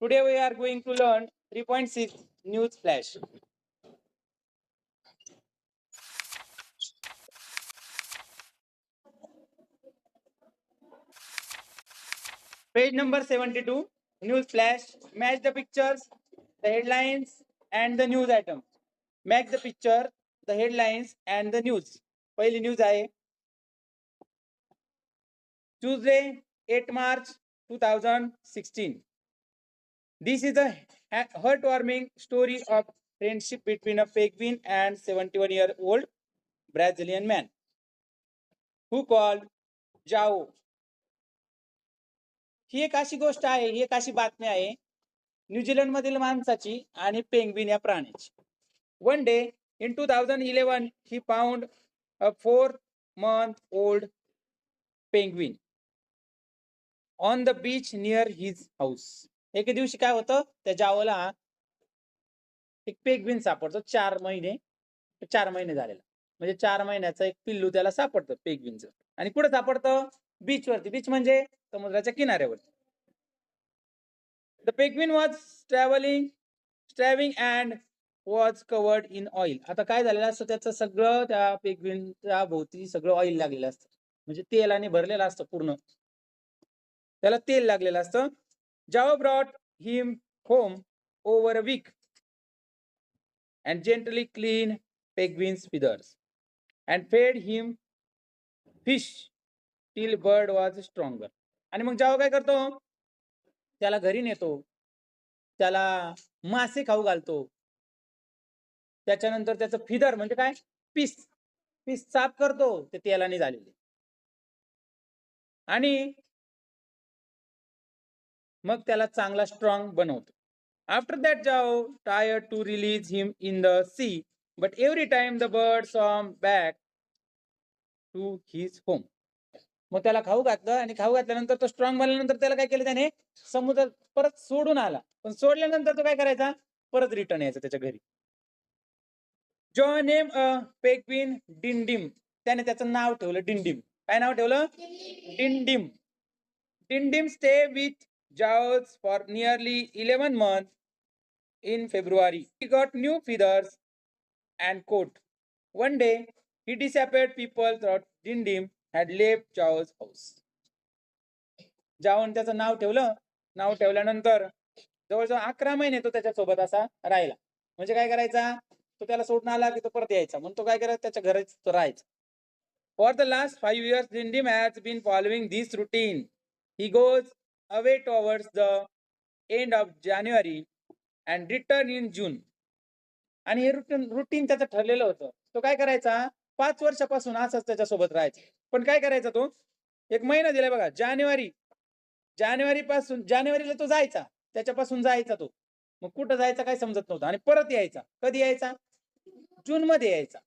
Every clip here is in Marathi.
Today we are going to learn 3.6 news flash. Page number 72, news flash. Match the pictures, the headlines and the news items. Match the picture, the headlines and the news. पहिली news आहे Tuesday 8 March 2016. This is a heartwarming story of friendship between a penguin and 71-year-old Brazilian man who called Jao. ही एक अशी गोष्ट आहे, ही एक अशी बातमी आहे न्यूझीलंड मधील माणसाची आणि पेंग्विन या प्राण्याची. One day in 2011 he found a 4-month-old penguin on the beach near his house. एके दिवशी काय होतं, त्या जावला एक पेंग्विन सापडतो. 4 महिने झालेला, म्हणजे 4 महिन्याचं एक पिल्लू त्याला सापडतं पेंग्विनचं. आणि कुठे सापडतं? बीच वरती. बीच म्हणजे समुद्राच्या किनाऱ्यावरती. The penguin was striving and was covered in oil. आता काय झालेलं असतं, त्याचं सगळं त्या पेंग्विनच्या भोवती सगळं ऑइल लागलेलं असतं, म्हणजे तेलाने भरलेलं असतं पूर्ण, त्याला तेल लागलेलं असतं. Jao brought him home over a week and gently cleaned penguin's feathers and fed him fish till bird was stronger. आणि मग जाओ काय करतो, त्याला घरी नेतो, त्याला मासे खाऊ घालतो, त्याच्यानंतर त्याचं फिदर म्हणजे काय, पीस साफ करतो ते तेलाने झालेले, आणि मग त्याला चांगला स्ट्रॉंग बनवतो. After that Jao tried to release him in the sea, but every time the bird swam back to his home. मग त्याला खाऊ घातलं, आणि खाऊ घातल्यानंतर तो स्ट्रॉंग बनल्यानंतर त्याला काय केलं त्याने, समुद्रात परत सोडून आला. पण सोडल्यानंतर तो काय करायचा, परत रिटर्न यायचा त्याच्या घरी. Joe named a penguin Dindim. त्याने त्याचं नाव ठेवलं डिंडिम. काय नाव ठेवलं? डिंडिम. Dindim stayed with Jaws for nearly 11 months. In February, he got new feathers and coat. One day, he disappeared. People thought Dindim had left Jaws' house. जाऊन त्याचं नाव ठेवलं. नाव ठेवल्यानंतर जवळजवळ 11 महिने तो त्याच्यासोबत असा राहिला. म्हणजे काय करायचा, तो त्याला सोडून आला की तो परत यायचा, म्हणून तो काय करायचा, त्याच्या घरात तो राहायचा. For the last 5 years, Dindim has been following this routine. He goes away towards the end of January and return in June. आणि हे रुटीन त्याचं ठरलेलं होतं. तो काय करायचा, 5 वर्षापासून असंच त्याच्यासोबत राहायचं. पण काय करायचा तो, एक महिना दिलाय बघा, जानेवारीला तो जायचा, त्याच्यापासून जायचा तो. मग कुठं जायचा काय समजत नव्हतं, आणि परत यायचा. कधी यायचा? जून मध्ये यायचा.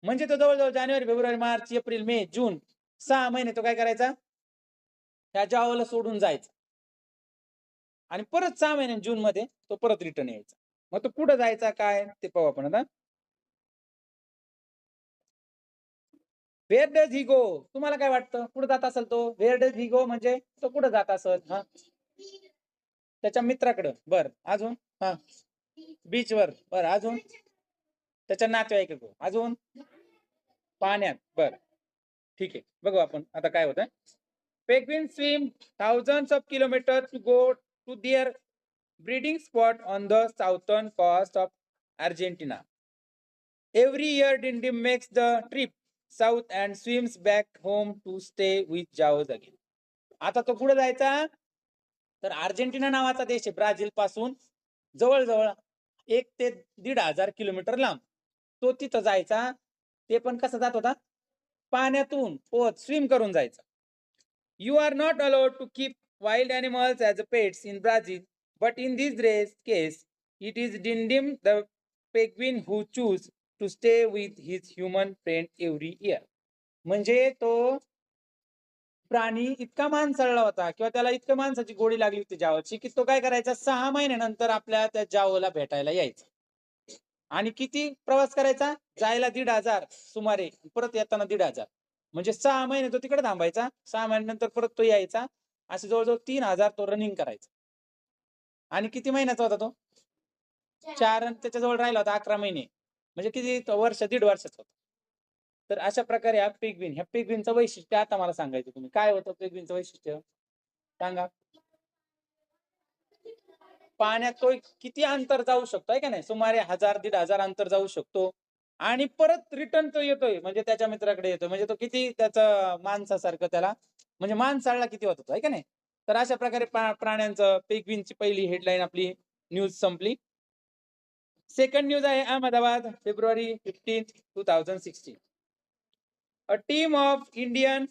म्हणजे तो जवळजवळ जानेवारी, फेब्रुवारी, मार्च, एप्रिल, मे, जून 6 महिने तो काय करायचा, त्या जावाला सोडून जायचा, आणि परत 6 महिने जून मध्ये तो परत रिटर्न यायचा. मग तो कुठं जायचा काय ते पाहू आपण आता. Where does he go? तुम्हाला काय वाटतं, कुठं जात असेल तो? Where does he go म्हणजे तो कुठं जात असेल? हा, त्याच्या मित्राकडं. बर, अजून? हा, बीचवर. बर, अजून? त्याच्या नातेवाईकाकडं. अजून? पाण्यात. बर, ठीक आहे, बघू आपण आता काय होतं. Penguins swim thousands of kilometers to go to their breeding spot on the southern coast of Argentina. Every year, Dindim makes the trip south and swims back home to stay with Jaws again. आता तो कुठे जायचा, तर अर्जेंटिना नावाचा देश आहे ब्राझील पासून जवळजवळ 1 ते 1,500 किलोमीटर लांब. तो तिथं जायचा. ते पण कसं जात होता, पाण्यातून पोहत, स्विम करून जायचा. You are not allowed to keep wild animals as pets in Brazil, but in this case, it is Dindim the penguin who choose to stay with his human friend every year. म्हणजे तो प्राणी इतका माणसाळला होता, किंवा त्याला इतकं माणसाची गोडी लागली होती जावची, की तो काय करायचा, 6 महिन्यानंतर आपल्या त्या जावला भेटायला यायचा. आणि किती प्रवास करायचा, जायला 1,500 सुमारे, परत येताना 1,500. म्हणजे 6 महिने तो तिकडे थांबायचा, 6 महिन्यानंतर परत तो यायचा. असे जवळजवळ 3,000 तो रनिंग करायचा. आणि किती महिन्याचा होता तो? 4 आणि त्याच्याजवळ राहिला होता 11 महिने, म्हणजे किती वर्ष, 1.5 वर्षाचा होता. तर अशा प्रकारे हा पिगविन, ह्या पिगविनचं वैशिष्ट्य आता मला सांगायचं. तुम्ही काय होतं पिगविनचं वैशिष्ट्य सांगा. पाण्यात तो किती अंतर जाऊ शकतो आहे का नाही, सुमारे 1000-1500 अंतर जाऊ शकतो आणि परत रिटर्न तो येतोय, म्हणजे त्याच्या मित्राकडे येतोय. म्हणजे तो किती त्याचं माणसासारखं त्याला, म्हणजे माणसाळला किती होत आहे का नाही. तर अशा प्रकारे प्राण्यांचं पेंग्विनची पहिली हेडलाईन आपली न्यूज संपली. सेकंड न्यूज आहे Ahmedabad, February 15, 2016. A team of Indian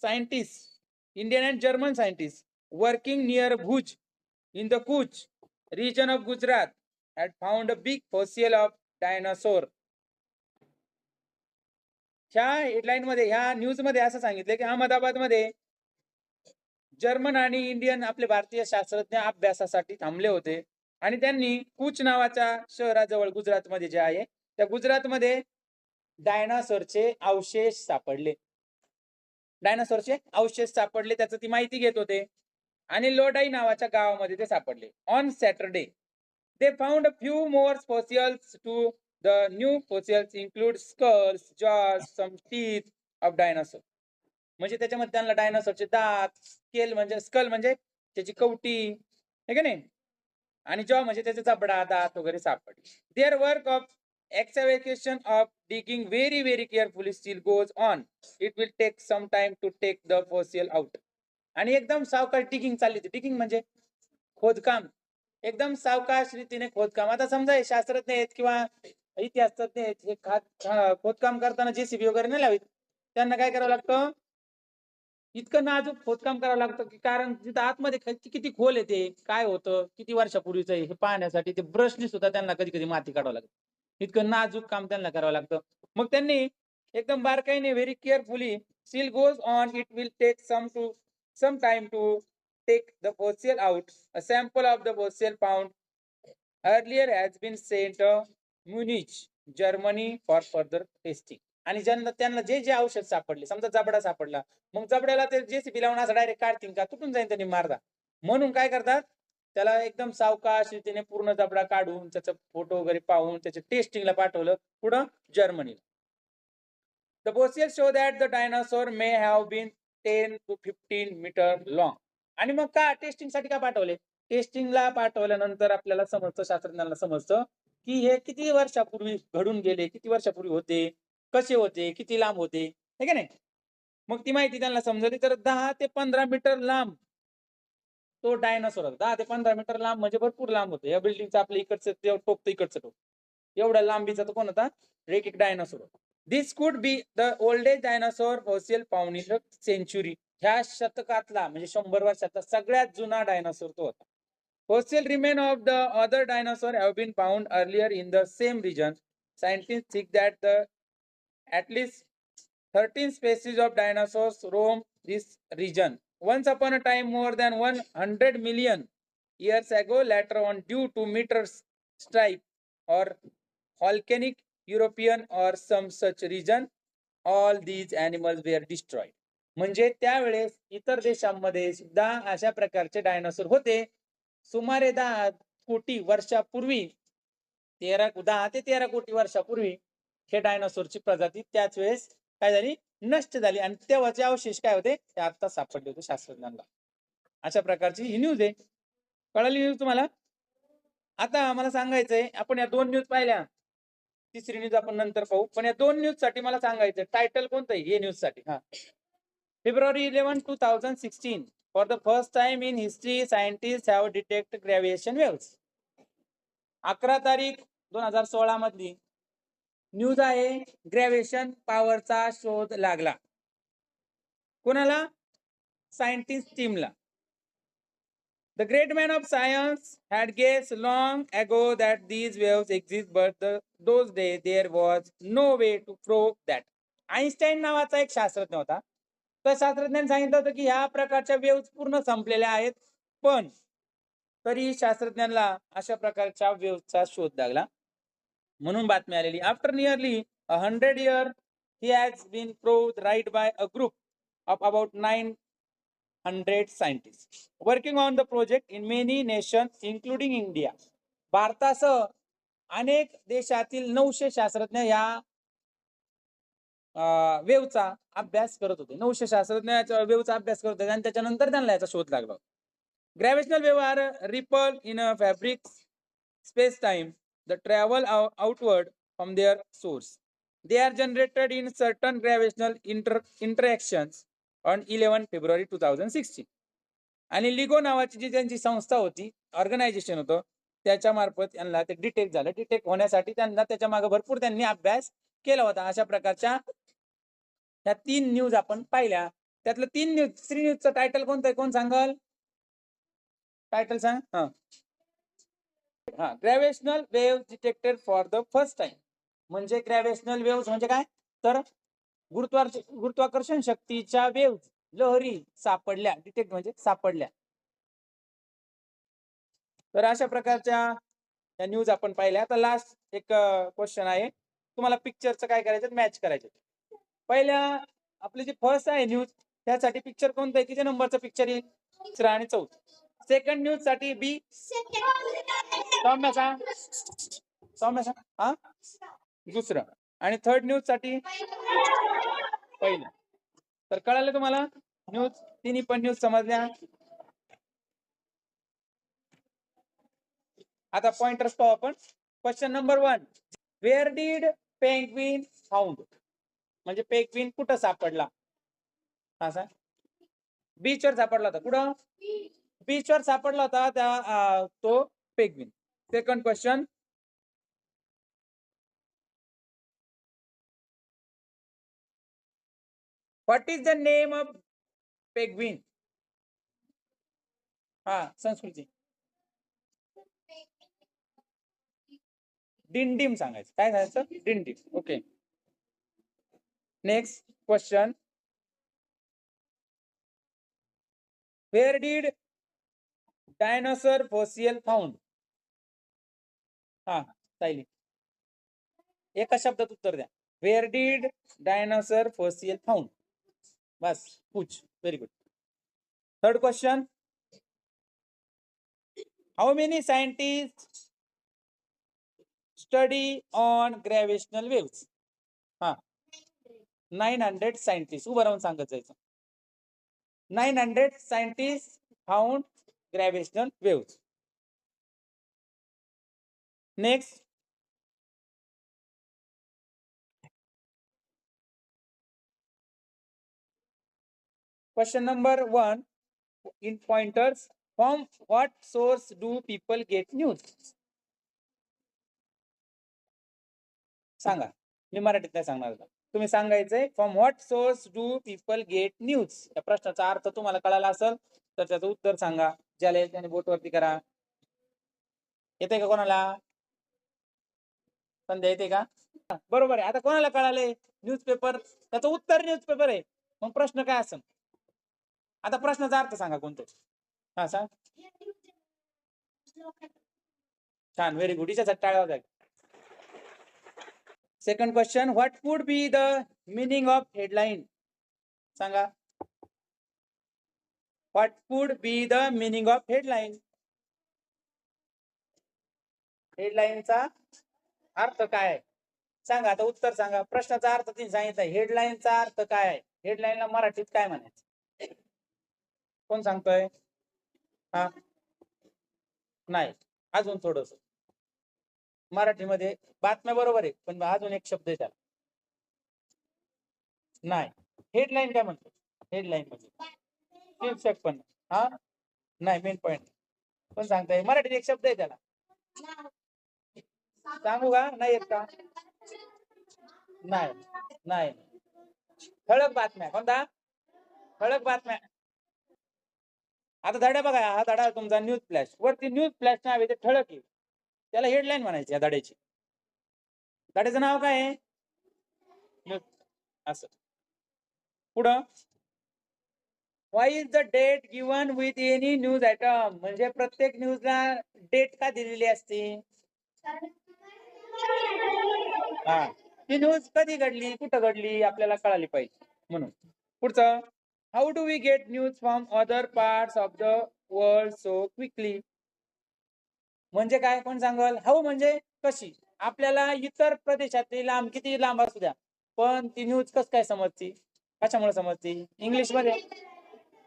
scientists, Indian and German scientists working near Bhuj in the Kutch region of Gujarat had found a big fossil of dinosaur. ह्या हेडलाईन मध्ये, ह्या न्यूज मध्ये असं सांगितलं की अहमदाबाद मध्ये जर्मन आणि इंडियन आपले भारतीय शास्त्रज्ञ अभ्यासासाठी थांबले होते आणि त्यांनी कूच नावाच्या शहराजवळ गुजरातमध्ये जे आहे त्या गुजरातमध्ये डायनासोरचे अवशेष सापडले. डायनासोरचे अवशेष सापडले, त्याचं ती माहिती घेत होते आणि लोडाई नावाच्या गावामध्ये ते सापडले. On Saturday they found a few more fossils too the new fossils include skulls, jaws, some teeth of dinosaur. म्हणजे त्याच्यामध्ये त्यांना डायनासोरचे दात, स्केल म्हणजे स्कल म्हणजे त्याची कवटी आहे का नाही, आणि जॉ म्हणजे त्याचे जबडा, दात वगैरे सापडले. Their work of excavation of digging very carefully still goes on. It will take some time to take the fossil out. आणि एकदम सावकाश डिगिंग चालली होती. डिगिंग म्हणजे खोदकाम, एकदम सावकाश रीतीने खोदकाम. आता समजा हे शास्त्रज्ञ आहेत किंवा इतिहास तज्ञ आहेत, हे खोदकाम करताना जेसीबी वगैरे नाही लावित, त्यांना काय करावं लागतं, इतकं नाजूक खोदकाम करावं लागतं की, कारण तिथं आतमध्ये किती खोल येते, काय होतं, किती वर्षापूर्वीच आहे हे पाहण्यासाठी ते ब्रशनी सुद्धा त्यांना कधी कधी माती काढावं लागतं. इतकं नाजूक काम त्यांना करावं लागतं. मग त्यांनी एकदम बारकाईने, very carefully, still goes on, it will take some time to take the fossil out. A sample of the fossil found earlier has been sent to Munich, Germany for further testing. आणि ज्यांना त्यांना जे जे औषध सापडले, समजा जबडा सापडला, मग जबड्याला ते जेसीबी लावून असं डायरेक्ट काढतील का, तुटून जाईल त्यांनी मारदा. म्हणून काय करतात, त्याला एकदम सावकाश रीतीने पूर्ण जबडा काढून त्याचा फोटो वगैरे पाहून त्याच्या टेस्टिंगला पाठवलं पुढं जर्मनीला. The fossils show that the dinosaur may have been 10 to 15 metre long. आणि मग का टेस्टिंग साठी का पाठवले, टेस्टिंगला पाठवल्यानंतर आपल्याला समजतं, शास्त्रज्ञांना समजतं की हे किती वर्षापूर्वी घडून गेले, किती वर्षापूर्वी होते, कसे होते, किती लांब होते, हे का नाही. मग ती माहिती त्यांना समजली. तर 10 ते 15 मीटर लांब तो डायनासोर होता. 10 ते 15 मीटर लांब म्हणजे भरपूर लांब होतं. या बिल्डिंगचं आपलं इकडचं टोक तर इकडचं टोक, एवढ्या लांबीचा तो कोण होता, एक डायनासोर होता. This could be the oldest dinosaur fossil found in the century. ह्या शतकातला म्हणजे 100 वर्षातला सगळ्यात जुना डायनासोर तो होता. Fossil remains of the other dinosaurs have been found earlier in the same region. Scientists think that at least 13 species of dinosaurs roam this region. Once upon a time, more than 100 million years ago, later on, due to meteor strike or volcanic European or some such region, all these animals were destroyed. म्हणजे त्यावेळेस इतर देशांमध्ये सुद्धा अशा प्रकारचे डायनासोर होते. सुमारे 10 कोटी वर्षापूर्वी, 10 ते 13 कोटी वर्षापूर्वी हे डायनासोरची प्रजाती त्याच वेळेस काय झाली, नष्ट झाली. आणि तेव्हाचे अवशेष काय होते ते आता सापडले होते शास्त्रज्ञांना. अशा प्रकारची ही न्यूज आहे. कळाली न्यूज तुम्हाला? आता मला सांगायचंय, आपण या 2 न्यूज पाहिल्या, तिसरी न्यूज आपण नंतर पाहू, पण या 2 न्यूज साठी मला सांगायचं टायटल कोणतं आहे हे न्यूज साठी. February 11, 2016. For the first time in history, scientists have detected gravitational waves. 11 तारीख 2016 मधली न्यूज आहे, ग्रॅव्हिटेशन पॉवरचा शोध लागला. कोणाला? सायंटिस्ट टीमला. The great man of science had guessed long ago that these waves exist, but those days there was no way to prove that. Einstein नावाचा एक शास्त्रज्ञ होता. त्या शास्त्रज्ञांनी सांगितलं होतं की ह्या प्रकारच्या वेव्स पूर्ण संपलेल्या आहेत, पण तरी शास्त्रज्ञांना अशा प्रकारच्या वेव्सचा शोध लागला. म्हणून बातमी आलेली. After nearly 100 years he has been proved right by a group of about 9 900 scientists working on the project in many nations including India. भारतासह अनेक देशातील 900 शास्त्रज्ञ या वेव्हचा अभ्यास करत होते. 900 शास्त्रज्ञ वेव्हचा अभ्यास करत होते आणि त्याच्यानंतर त्यांना याचा शोध लागला. Gravitational wave are ripple in a fabric space time the travel outward from their source. They are generated in certain gravitational interactions on 11 February 2016. आणि लिगो नावाची जी त्यांची संस्था होती, ऑर्गनायझेशन होतं, त्याच्या मार्फत यांना ते डिटेक्ट झालं. डिटेक्ट होण्यासाठी त्यांना त्याच्या मागे भरपूर त्यांनी अभ्यास केला होता. अशा प्रकारच्या ह्या 3 न्यूज आपण पाहिल्या. त्यातलं 3 न्यूज, 3 न्यूजचं टायटल कोणतं आहे? कोण सांगाल? टायटल सांग. Gravitational wave detected for the first time. म्हणजे ग्रॅव्हिटेशनल वेव्ह म्हणजे काय? तर गुरुत्वाकर्षण शक्तीच्या वेव्ह लहरी सापडल्या. डिटेक्ट म्हणजे सापडल्या. तर अशा प्रकारच्या या न्यूज आपण पाहिल्या. आता लास्ट एक क्वेश्चन आहे. तुम्हाला पिक्चरचं काय करायचं? मॅच करायचं. पहिल्या आपली जी फर्स्ट आहे न्यूज, त्यासाठी पिक्चर कोणतं आहे? किती नंबरचं पिक्चर येईल? 3 आणि 4. सेकंड न्यूज साठी बी. सौम्य सांग. हा, दुसरं. आणि थर्ड न्यूज साठी पहिलं. तर कळालं तुम्हाला? न्यूज तिन्ही पण न्यूज समजल्या. आता पॉइंटर्स पाहू आपण. Question number 1, where did penguin found? म्हणजे पेंग्विन कुठं सापडला? हा सांग. बीचवर सापडला होता. कुठं? बीचवर सापडला होता त्या तो penguin. Second question, what is the name of penguin? हा, संस्कृती. डिंडीम सांगायचं. काय सांगायचं? Dindim. Okay. Next question, where did dinosaur fossil found? हा, सायली. एका शब्दात उत्तर द्या. Where did dinosaur fossil found? बस, पूछ. Very good. Third question, how many scientist study on gravitational waves? हा, 900 सायंटिस्ट. उभं राहून सांगत जायचं. 900 scientist found gravitational waves. Next, question number 1 in pointers, from what source do people get news? सांगा. मी मराठीत नाही सांगणार आता. तुम्ही सांगायचंय from what source do people get news. या प्रश्नाचा अर्थ तुम्हाला कळाला असेल तर त्याचं उत्तर सांगा. ज्याला येईल त्याने बोट वरती करा. येते का कोणाला? संध्या येते का? बरोबर आहे. आता कोणाला कळाले? न्यूजपेपर. त्याचं उत्तर न्यूजपेपर आहे. मग प्रश्न काय असेल? आता प्रश्नाचा अर्थ सांगा कोणतं? हा सांग. छान, व्हेरी गुड. हिच्यासाठी टाळ्या वाजवा. Second question, what would be the meaning of headline? सांगा. What would be the meaning of headline? हेडलाईनचा अर्थ काय आहे? सांगा. आता उत्तर सांगा. प्रश्नाचा अर्थ तिने सांगितलं. हेडलाईनचा अर्थ काय आहे? हेडलाईनला मराठीत काय म्हणायचं? कोण सांगतोय? हा, नाही, अजून थोडस. मराठीमध्ये बातम्या बरोबर आहे, पण अजून एक शब्द आहे त्याला. नाही, हेडलाईन काय म्हणतो? हेडलाईन म्हणजे शीर्षक. पण हा नाही, मेन पॉइंट. पण सांगताय मराठीत एक शब्द आहे त्याला. सांगू का? नाही येत का? नाही नाही, ठळक बातम्या. कोणता? ठळक बातम्या. आता धडा बघा. हा धडा तुमचा न्यूज फ्लॅश. वरती न्यूज फ्लॅश नाव आहे, ते ठळक आहे. त्याला हेडलाईन म्हणायची या धड्याची. धड्याचं नाव काय आहे? असं. पुढं, why is the date given with any news item? म्हणजे प्रत्येक न्यूजला डेट का दिलेली असते? हा, ती न्यूज कधी घडली, कुठं घडली आपल्याला कळाली पाहिजे म्हणून. पुढचं, how do we get news from other parts of the world so quickly? म्हणजे काय, कोण सांगल? हाऊ म्हणजे कशी. आपल्याला इतर प्रदेशातली लांब, किती लांब असू द्या, पण ती न्यूज कस काय समजती, कशामुळे समजती? इंग्लिश मध्ये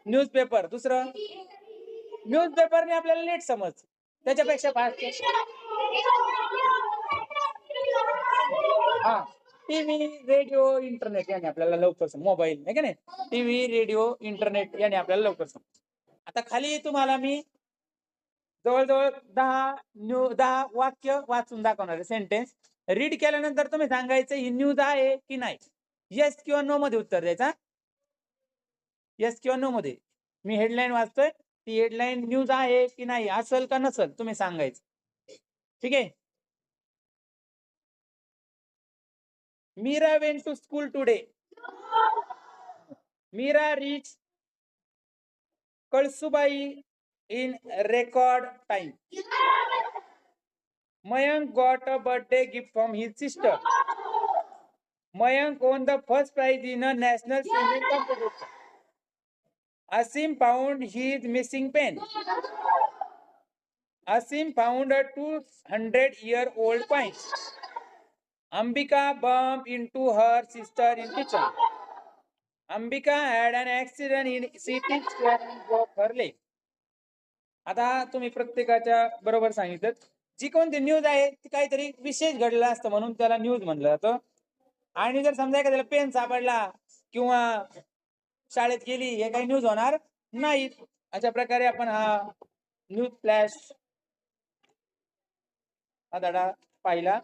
न्यूजपेपर. दुसरं न्यूजपेपरने आपल्याला लेट समज, त्याच्यापेक्षा फास्ट. हा, टीव्ही, रेडिओ, इंटरनेट याने आपल्याला लवकर समज. मोबाईल आहे का नाही, टीव्ही, रेडिओ, इंटरनेट याने आपल्याला लवकर समज. आता खाली तुम्हाला मी जवळजवळ 10 वाक्य वाचून दाखवणार आहे, सेंटेन्स. रीड केल्यानंतर तुम्ही सांगायचं ही न्यूज आहे की नाही. येस किंवा नो मध्ये उत्तर द्यायचा. येस किंवा नो मध्ये. मी हेडलाईन वाचतोय, ती हेडलाईन न्यूज आहे की नाही, असेल का नसेल तुम्ही सांगायचं. ठीक आहे. Meera went to school today. Meera reach Kalsubai in record time. Mayank got a birthday gift from his sister. Mayank won the first prize in a national swimming competition. Asim found his missing pen. Asim found a 200-year-old coin. Ambika bumped into her sister in kitchen. Ambika had an accident in sitting square and broke her leg. आता तुम्ही प्रत्येकाच्या बरोबर सांगितलं. जी कोणती न्यूज आहे ती काहीतरी विशेष घडलेला असतं म्हणून त्याला न्यूज म्हणलं जातं. आणि जर समजा एखाद्याला पेन सापडला किंवा शाळेत गेली, हे काही न्यूज होणार नाही. अशा प्रकारे आपण हा न्यूज फ्लॅश हा धडा पाहिला.